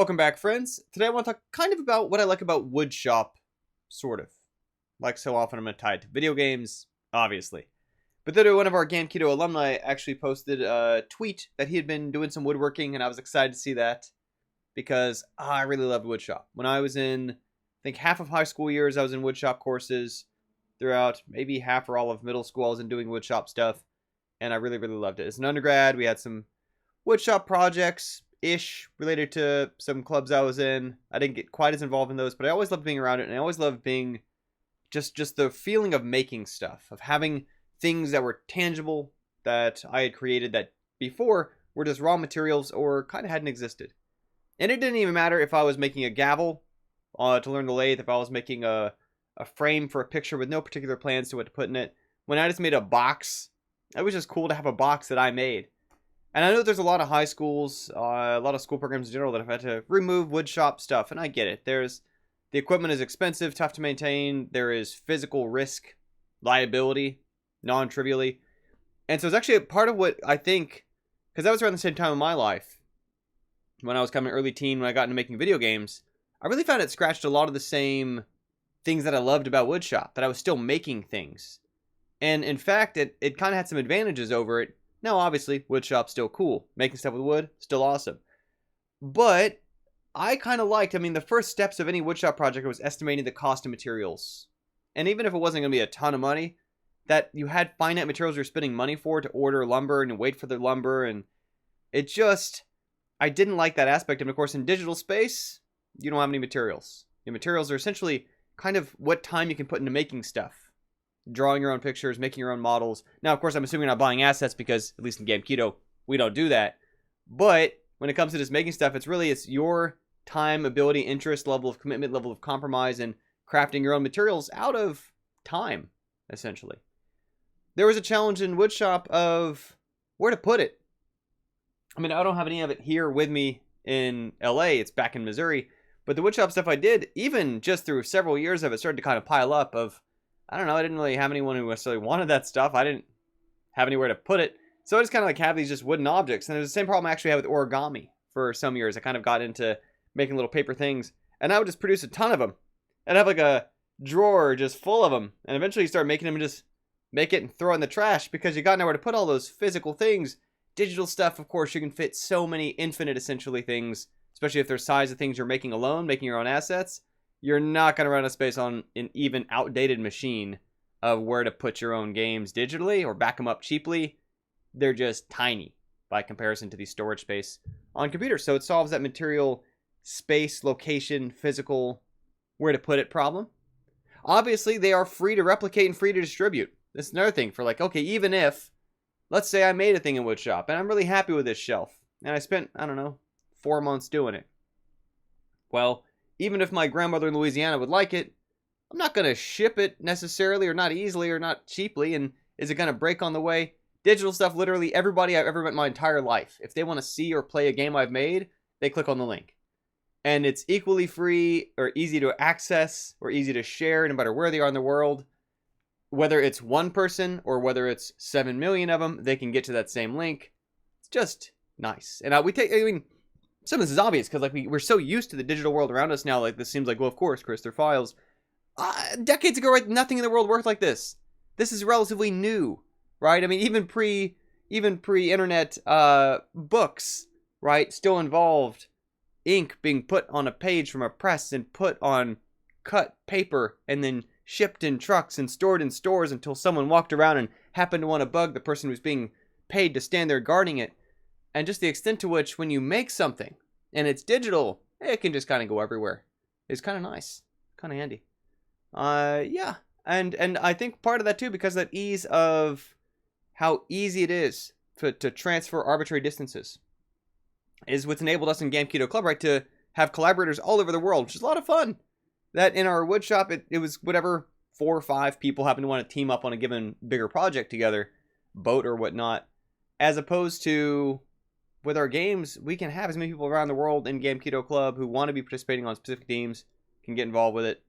Welcome back, friends. Today I want to talk kind of about what I like about woodshop, sort of. Like so often I'm going to tie it to video games, obviously. But then one of our GameKeto alumni actually posted a tweet that he had been doing some woodworking, and I was excited to see that because I really loved woodshop. When I was in, I think half of high school years, I was in woodshop courses. Throughout maybe half or all of middle school, I was in doing woodshop stuff, and I really, really loved it. As an undergrad, we had some woodshop projects-ish related to some clubs I was in. I didn't get quite as involved in those, but I always loved being around it, and I always loved being just the feeling of making stuff, of having things that were tangible that I had created that before were just raw materials or kind of hadn't existed. And it didn't even matter if I was making a gavel to learn the lathe, if I was making a frame for a picture with no particular plans to what to put in it. When I just made a box, it was just cool to have a box that I made. And I know there's a lot of high schools, a lot of school programs in general that have had to remove woodshop stuff, and I get it. The equipment is expensive, tough to maintain. There is physical risk, liability, non-trivially. And so it's actually a part of what I think, because that was around the same time in my life, when I was kind of early teen, when I got into making video games, I really found it scratched a lot of the same things that I loved about woodshop, that I was still making things. And in fact, it kind of had some advantages over it. Now, obviously, woodshop's still cool. Making stuff with wood, still awesome. But I kind of liked, the first steps of any woodshop project was estimating the cost of materials. And even if it wasn't going to be a ton of money, that you had finite materials you're spending money for to order lumber and wait for the lumber. And it just, I didn't like that aspect. And of course, in digital space, you don't have any materials. Your materials are essentially kind of what time you can put into making stuff. Drawing your own pictures, making your own models. Now, of course, I'm assuming you're not buying assets because, at least in GameKeto, we don't do that. But when it comes to just making stuff, it's your time, ability, interest, level of commitment, level of compromise, and crafting your own materials out of time, essentially. There was a challenge in woodshop of where to put it. I don't have any of it here with me in LA. It's back in Missouri. But the woodshop stuff I did, even just through several years of it, started to kind of pile up of, I don't know, I didn't really have anyone who necessarily wanted that stuff. I didn't have anywhere to put it. So I just kind of have these just wooden objects. And there's the same problem I actually had with origami for some years. I kind of got into making little paper things. And I would just produce a ton of them. And have like a drawer just full of them. And eventually you start making them and just make it and throw it in the trash because you got nowhere to put all those physical things. Digital stuff, of course, you can fit so many infinite, essentially, things. Especially if they're size of things you're making alone, making your own assets. You're not going to run out of space on an even outdated machine of where to put your own games digitally or back them up cheaply. They're just tiny by comparison to the storage space on computers. So it solves that material space, location, physical, where to put it problem. Obviously, they are free to replicate and free to distribute. This is another thing for even if, let's say I made a thing in woodshop and I'm really happy with this shelf and I spent, 4 months doing it. Well, even if my grandmother in Louisiana would like it, I'm not going to ship it necessarily or not easily or not cheaply. And is it going to break on the way? Digital stuff, literally everybody I've ever met in my entire life, if they want to see or play a game I've made, they click on the link. And it's equally free or easy to access or easy to share no matter where they are in the world. Whether it's one person or whether it's 7 million of them, they can get to that same link. It's just nice. And some of this is obvious because we're so used to the digital world around us now. This seems like, well, of course, Chris, they're files. Decades ago, right? Nothing in the world worked like this. This is relatively new, right? Even pre-internet books, right, still involved ink being put on a page from a press and put on cut paper and then shipped in trucks and stored in stores until someone walked around and happened to want to bug the person who's being paid to stand there guarding it. And just the extent to which when you make something and it's digital, it can just kind of go everywhere. It's kind of nice. Kind of handy. Yeah. And I think part of that too, because of that ease of how easy it is to transfer arbitrary distances, is what's enabled us in GameKeto Club, right, to have collaborators all over the world, which is a lot of fun. That in our woodshop, it was whatever 4 or 5 people happen to want to team up on a given bigger project together, boat or whatnot, as opposed to with our games, we can have as many people around the world in GameKeto Club who want to be participating on specific teams, can get involved with it.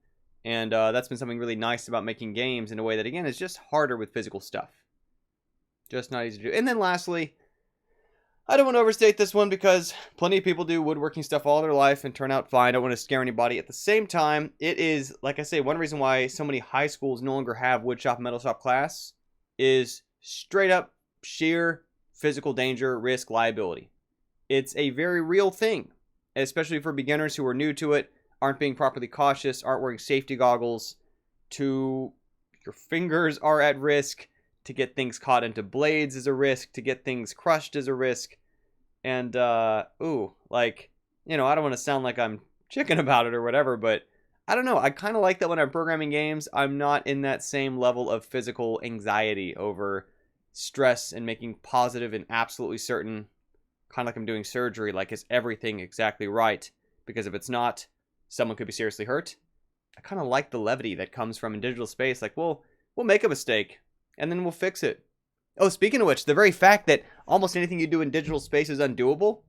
And that's been something really nice about making games in a way that, again, is just harder with physical stuff. Just not easy to do. And then lastly, I don't want to overstate this one because plenty of people do woodworking stuff all their life and turn out fine. I don't want to scare anybody. At the same time, it is, like I say, one reason why so many high schools no longer have wood shop, metal shop class is straight up sheer physical danger, risk, liability. It's a very real thing, especially for beginners who are new to it, aren't being properly cautious, aren't wearing safety goggles, to your fingers are at risk, to get things caught into blades is a risk, to get things crushed is a risk. And, I don't want to sound like I'm chicken about it or whatever, but I don't know. I kind of like that when I'm programming games, I'm not in that same level of physical anxiety over stress and making positive and absolutely certain, kind of like I'm doing surgery, like is everything exactly right? Because if it's not, someone could be seriously hurt. I kind of like the levity that comes from in digital space. Like, we'll make a mistake and then we'll fix it. Oh, speaking of which, the very fact that almost anything you do in digital space is undoable,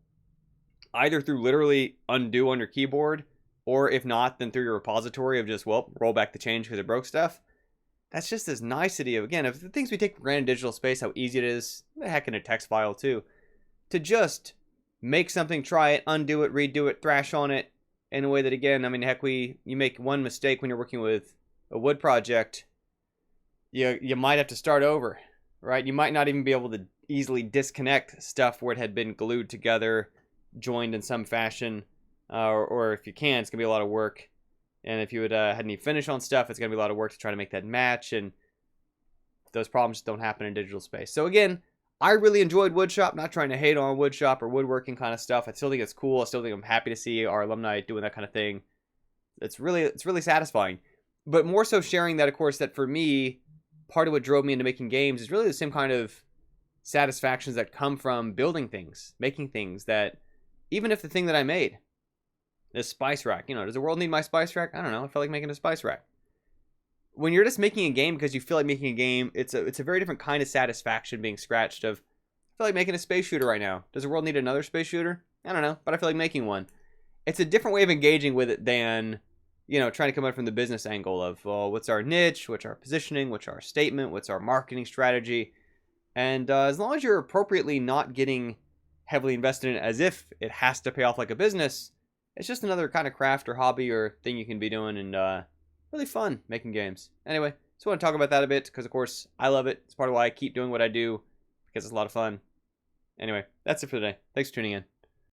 either through literally undo on your keyboard, or if not, then through your repository of just, roll back the change because it broke stuff. That's just this nicety of, again, of the things we take for granted in digital space, how easy it is, the heck in a text file too, to just make something, try it, undo it, redo it, thrash on it, in a way that, again, I mean, heck, you make one mistake when you're working with a wood project, you might have to start over. Right? You might not even be able to easily disconnect stuff where it had been glued together, joined in some fashion, or if you can, it's going to be a lot of work. And if you had any finish on stuff, it's going to be a lot of work to try to make that match, and those problems just don't happen in digital space. So again, I really enjoyed woodshop, not trying to hate on woodshop or woodworking kind of stuff. I still think it's cool. I still think I'm happy to see our alumni doing that kind of thing. It's really satisfying. But more so sharing that, of course, that for me, part of what drove me into making games is really the same kind of satisfactions that come from building things, making things that, even if the thing that I made, this spice rack, does the world need my spice rack? I don't know. I felt like making a spice rack. When you're just making a game because you feel like making a game, it's a very different kind of satisfaction being scratched of, I feel like making a space shooter right now. Does the world need another space shooter? I don't know, but I feel like making one. It's a different way of engaging with it than trying to come at it from the business angle of, well, what's our niche, what's our positioning, what's our statement, what's our marketing strategy. And as long as you're appropriately not getting heavily invested in it as if it has to pay off like a business, it's just another kind of craft or hobby or thing you can be doing, and really fun making games. Anyway, just want to talk about that a bit because, of course, I love it. It's part of why I keep doing what I do, because it's a lot of fun. Anyway, that's it for today. Thanks for tuning in.